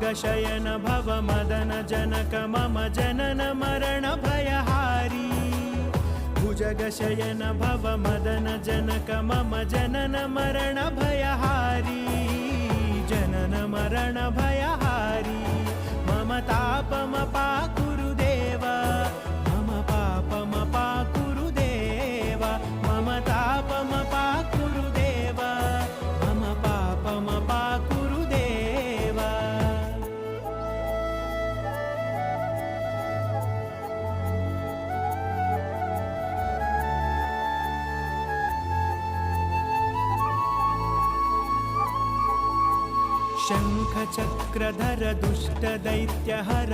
भुजगशयन भव मदन जनक मम जनन मरण भयहारी भुजगशयन भव मदन जनक मम जनन मरण भयहारी जनन मरण भयहारी मम तापमपाकुरु देव मम पापमपाकुरु देव मम तापमपाकुरु देव मम पापमपाकुरु देव। शङ्खचक्रधर दुष्ट दैत्यहर